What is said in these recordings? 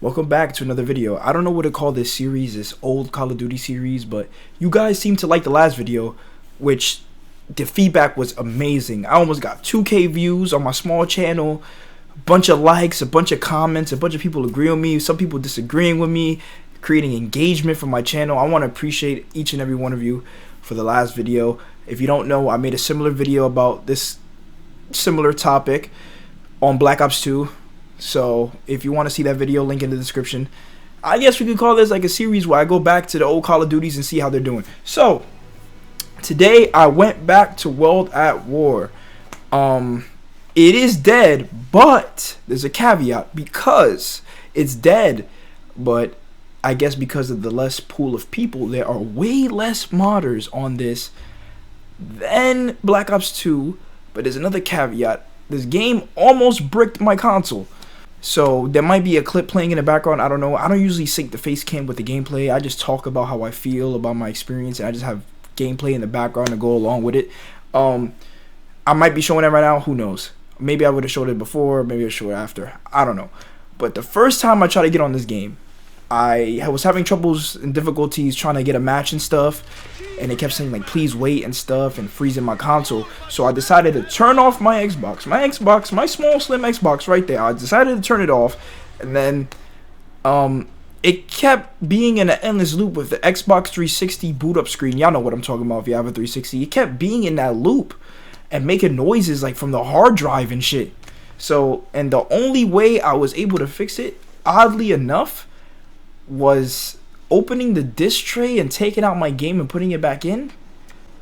Welcome back to another video. I don't know what to call this series, this old Call of Duty series, but you guys seem to like the last video, which the feedback was amazing. I almost got 2K views on my small channel, a bunch of likes, a bunch of comments, a bunch of people agreeing with me, some people disagreeing with me, creating engagement for my channel. I want to appreciate each and every one of you for the last video. If you don't know, I made a similar video about this similar topic on Black Ops 2. So if you want to see that video, link in the description. I guess we could call this like a series where I go back to the old Call of Duties and see how they're doing. So today I went back to World at War. It is dead, but there's a caveat because it's dead. But I guess because of the less pool of people, there are way less modders on this than Black Ops 2. But there's another caveat. This game almost bricked my console. So there might be a clip playing in the background. I don't know. I don't usually sync the face cam with the gameplay. I just talk about how I feel about my experience, and I just have gameplay in the background to go along with it. I might be showing it right now. Who knows? Maybe I would have showed it before. Maybe I'll show it after. I don't know. But the first time I tried to get on this game, I was having troubles and difficulties trying to get a match and stuff, and it kept saying like please wait and stuff and freezing my console. So I decided to turn off my Xbox, my small slim Xbox right there. I decided to turn it off, and then it kept being in an endless loop with the Xbox 360 boot up screen. Y'all know what I'm talking about if you have a 360. It kept being in that loop and making noises like from the hard drive and shit. So, and the only way I was able to fix it, oddly enough, was opening the disk tray and taking out my game and putting it back in,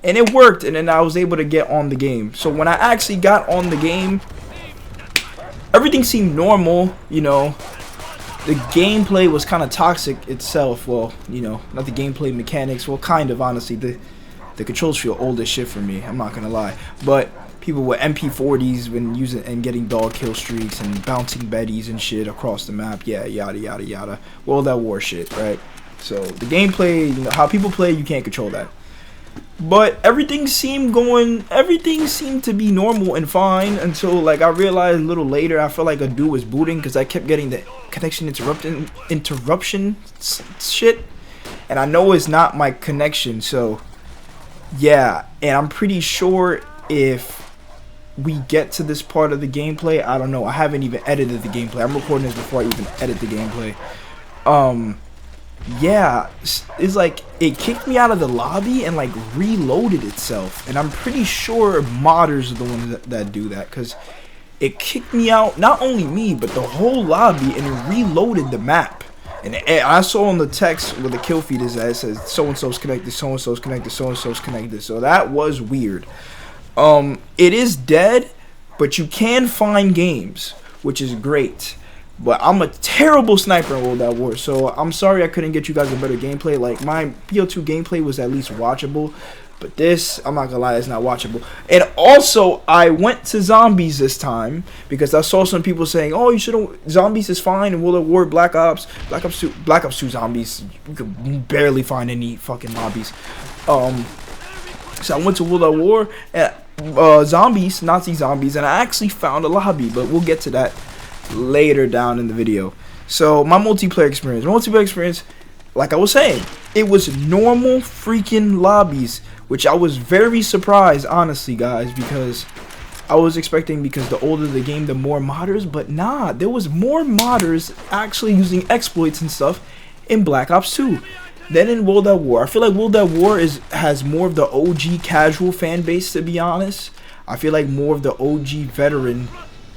and it worked, and then I was able to get on the game. So when I actually got on the game, everything seemed normal. You know, the gameplay was kind of toxic itself. Well, you know, not the gameplay mechanics, well, kind of, honestly. The controls feel old as shit for me, I'm not gonna lie. But people with MP40s when using and getting dog kill streaks and bouncing betties and shit across the map, yeah, yada yada yada. World at War shit, right? So the gameplay, you know, how people play, you can't control that. But everything seemed to be normal and fine until like I realized a little later. I felt like a dude was booting because I kept getting the connection interruption shit, and I know it's not my connection. So yeah, and I'm pretty sure if we get to this part of the gameplay, I don't know, I haven't even edited the gameplay. I'm recording this before I even edit the gameplay. Yeah, it's like it kicked me out of the lobby and like reloaded itself, and I'm pretty sure modders are the ones that do that, because it kicked me out, not only me but the whole lobby, and it reloaded the map. And I saw on the text where the kill feed is at, it says so and so's connected, so and so's connected, so and so's connected. So that was weird. It is dead, but you can find games, which is great. But I'm a terrible sniper in World at War, so I'm sorry I couldn't get you guys a better gameplay. Like, my BO2 gameplay was at least watchable, but this, I'm not gonna lie, it's not watchable. And also, I went to zombies this time because I saw some people saying, "Oh, you should. Zombies is fine in World at War, Black Ops 2 zombies. You could barely find any fucking lobbies." So I went to World at War and zombies, Nazi zombies, and I actually found a lobby, but we'll get to that later down in the video. So my multiplayer experience, like I was saying, it was normal freaking lobbies, which I was very surprised, honestly, guys, because I was expecting, because the older the game, the more modders, but nah, there was more modders actually using exploits and stuff in Black Ops 2 than in World at War. I feel like World at War has more of the OG casual fan base, to be honest. I feel like more of the OG veteran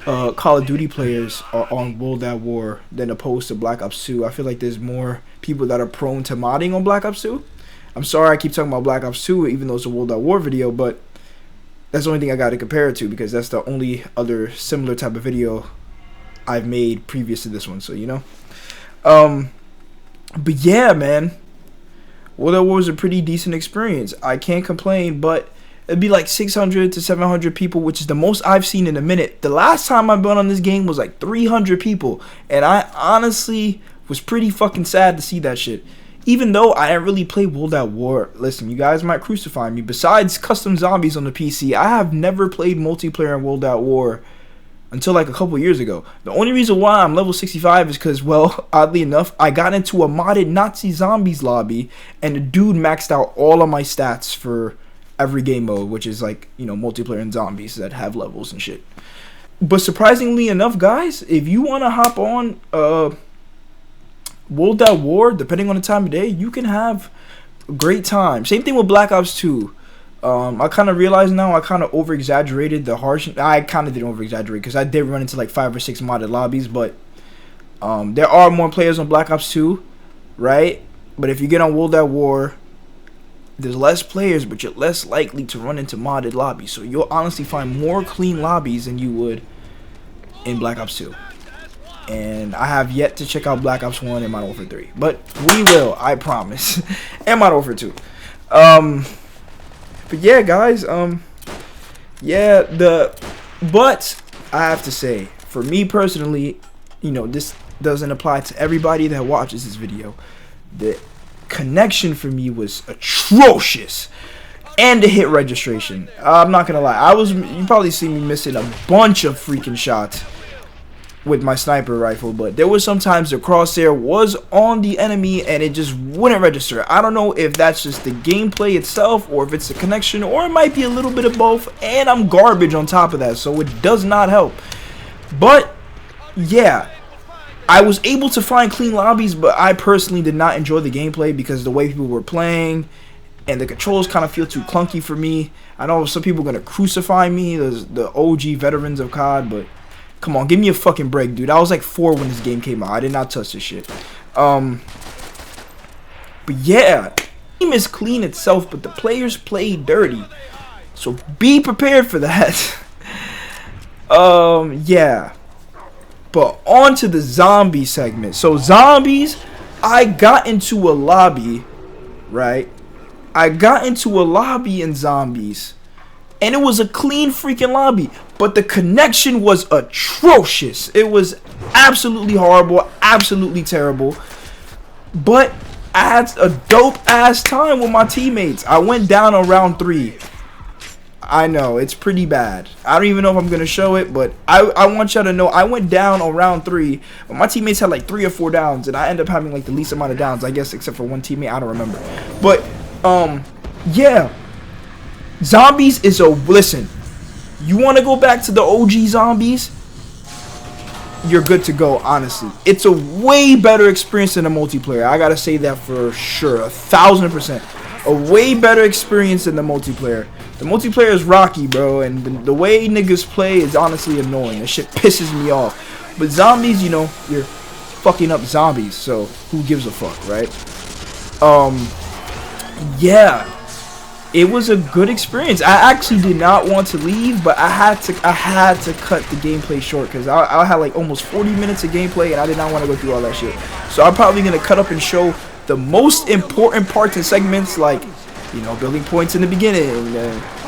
Call of Duty players are on World at War than opposed to Black Ops 2. I feel like there's more people that are prone to modding on Black Ops 2. I'm sorry I keep talking about Black Ops 2 even though it's a World at War video, but that's the only thing I got to compare it to, because that's the only other similar type of video I've made previous to this one, so you know. But yeah, man, World at War was a pretty decent experience. I can't complain, but it'd be like 600 to 700 people, which is the most I've seen in a minute. The last time I've been on this game was like 300 people, and I honestly was pretty fucking sad to see that shit. Even though I didn't really play World at War, listen, you guys might crucify me. Besides custom zombies on the PC, I have never played multiplayer in World at War until like a couple years ago. The only reason why I'm level 65 is because, well, oddly enough, I got into a modded Nazi zombies lobby, and the dude maxed out all of my stats for every game mode, which is like, you know, multiplayer and zombies that have levels and shit. But surprisingly enough, guys, if you want to hop on World at War, depending on the time of day, you can have a great time. Same thing with Black Ops 2. I kind of realize now I kind of over-exaggerated the harsh. I kind of didn't over-exaggerate because I did run into like 5 or 6 modded lobbies, but there are more players on Black Ops 2, right? But if you get on World at War, there's less players, but you're less likely to run into modded lobbies. So you'll honestly find more clean lobbies than you would in Black Ops 2. And I have yet to check out Black Ops 1 and Modern Warfare 3. But we will, I promise. And Modern Warfare 2. But yeah, guys, but I have to say, for me personally, you know, this doesn't apply to everybody that watches this video. The connection for me was atrocious, and the hit registration. I'm not gonna lie, you probably see me missing a bunch of freaking shots with my sniper rifle, but there was sometimes the crosshair was on the enemy and it just wouldn't register. I don't know if that's just the gameplay itself, or if it's the connection, or it might be a little bit of both, and I'm garbage on top of that, so it does not help. But yeah, I was able to find clean lobbies, but I personally did not enjoy the gameplay because the way people were playing, and the controls kind of feel too clunky for me. I know some people are going to crucify me, the OG veterans of COD, but come on, give me a fucking break, dude. I was like 4 when this game came out. I did not touch this shit. But yeah, the game is clean itself, but the players play dirty. So be prepared for that. Yeah. But on to the zombie segment. So zombies, I got into a lobby, right? I got into a lobby in zombies, and it was a clean freaking lobby, but the connection was atrocious. It was absolutely horrible, absolutely terrible. But I had a dope ass time with my teammates. I went down on round 3. I know, it's pretty bad. I don't even know if I'm gonna show it, but I want y'all to know I went down on round 3, but my teammates had like 3 or 4 downs, and I ended up having like the least amount of downs, I guess, except for one teammate. I don't remember. But yeah, zombies is a listen. You want to go back to the OG zombies? You're good to go, honestly. It's a way better experience than the multiplayer. I gotta say that for sure, 1000%. A way better experience than the multiplayer. The multiplayer is rocky, bro, and the way niggas play is honestly annoying. That shit pisses me off. But zombies, you know, you're fucking up zombies, so who gives a fuck, right? Yeah, it was a good experience. I actually did not want to leave, but I had to cut the gameplay short because I had like almost 40 minutes of gameplay, and I did not want to go through all that shit. So I'm probably gonna cut up and show the most important parts and segments, like, you know, building points in the beginning,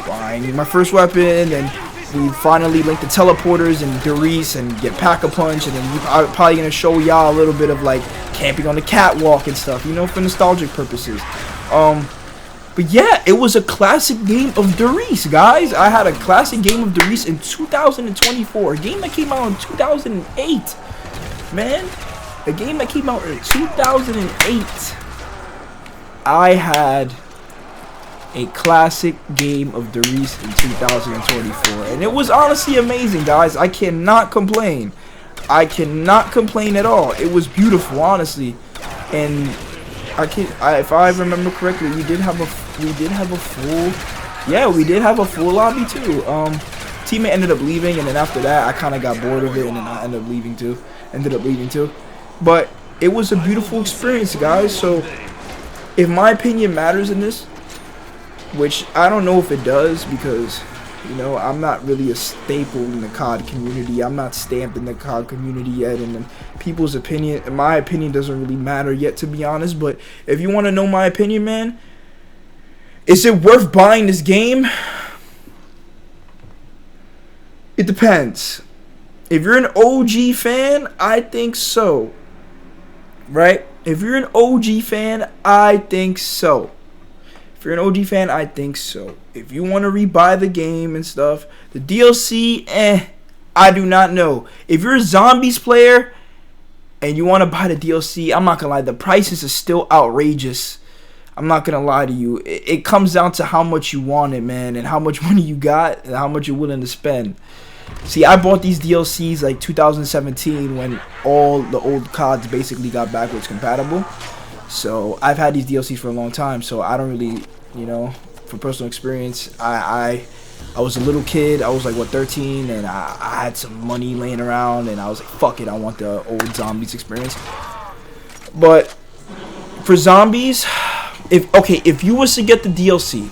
buying my first weapon, and we finally link the teleporters and Doris and get Pack-a-Punch, and then I'm probably gonna show y'all a little bit of like camping on the catwalk and stuff, you know, for nostalgic purposes. But yeah, it was a classic game of Doris, guys. I had a classic game of Doris in 2024, a game that came out in 2008, man. A game that came out in 2008. I had a classic game of Doris in 2024, and it was honestly amazing, guys. I cannot complain. I cannot complain at all. It was beautiful, honestly, and if I remember correctly, we did have a full lobby too. Teammate ended up leaving, and then after that, I kind of got bored of it, and then I ended up leaving too. But it was a beautiful experience, guys. So if my opinion matters in this, which I don't know if it does, because, you know, I'm not really a staple in the COD community. I'm not stamped in the COD community yet, and then people's opinion, my opinion doesn't really matter yet, to be honest. But if you want to know my opinion, man, is it worth buying this game? It depends. If you're an OG fan, I think so. Right? If you're an OG fan, I think so. If you're an OG fan, I think so. If you want to rebuy the game and stuff, the DLC, I do not know. If you're a zombies player and you want to buy the DLC, I'm not gonna lie, the prices are still outrageous. I'm not gonna lie to you. It comes down to how much you want it, man, and how much money you got and how much you're willing to spend. See, I bought these DLCs like 2017 when all the old CODs basically got backwards compatible. So I've had these DLCs for a long time, so I don't really, you know, for personal experience, I was a little kid. I was like, what, 13, and I had some money laying around, and I was like, fuck it, I want the old zombies experience. But for zombies, if you was to get the DLC,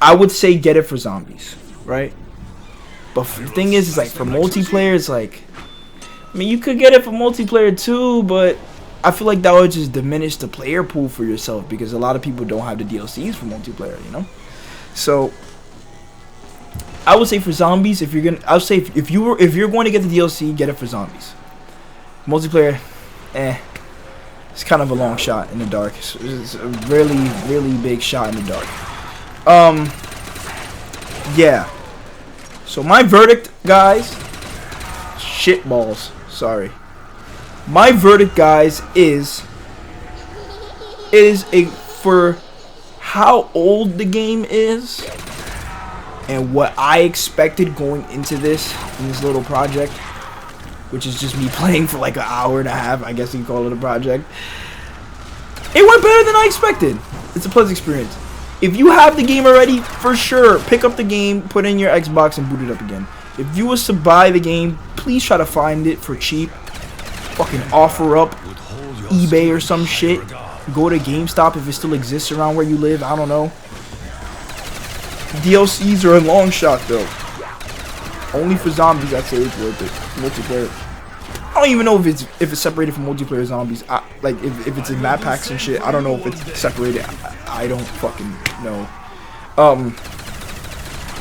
I would say get it for zombies, right? But the thing is like for multiplayer, it's like, I mean, you could get it for multiplayer too, but I feel like that would just diminish the player pool for yourself because a lot of people don't have the DLCs for multiplayer, you know. So I would say for zombies, if you're gonna, I would say if you're going to get the DLC, get it for zombies. Multiplayer, it's kind of a long shot in the dark. It's a really big shot in the dark. Yeah. So my verdict, guys, shitballs. Sorry. My verdict, guys, is for how old the game is and what I expected going into this little project, which is just me playing for like an hour and a half. I guess you can call it a project. It went better than I expected. It's a pleasant experience. If you have the game already, for sure, pick up the game, put it in your Xbox, and boot it up again. If you was to buy the game, please try to find it for cheap. Fucking offer up eBay or some shit. Go to GameStop if it still exists around where you live. I don't know. DLCs are a long shot though. Only for zombies, I'd say it's worth it. Multiplayer, I don't even know if it's separated from multiplayer zombies. Like if it's in map packs and shit. I don't know if it's separated. I don't fucking know.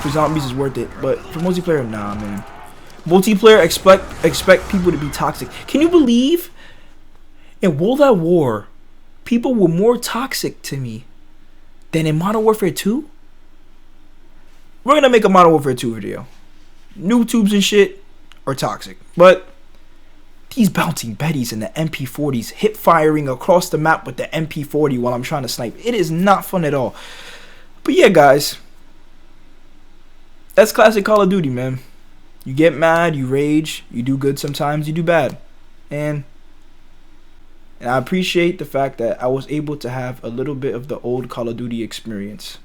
For zombies is worth it, but for multiplayer, nah, man. Multiplayer, expect people to be toxic. Can you believe in World at War, people were more toxic to me than in Modern Warfare 2? We're gonna make a Modern Warfare 2 video. Noob tubes and shit are toxic, but these bouncing betties and the MP40s hip firing across the map with the MP40 while I'm trying to snipe, it is not fun at all. But yeah, guys, that's classic Call of Duty, man. You get mad, you rage, you do good sometimes, you do bad. And I appreciate the fact that I was able to have a little bit of the old Call of Duty experience.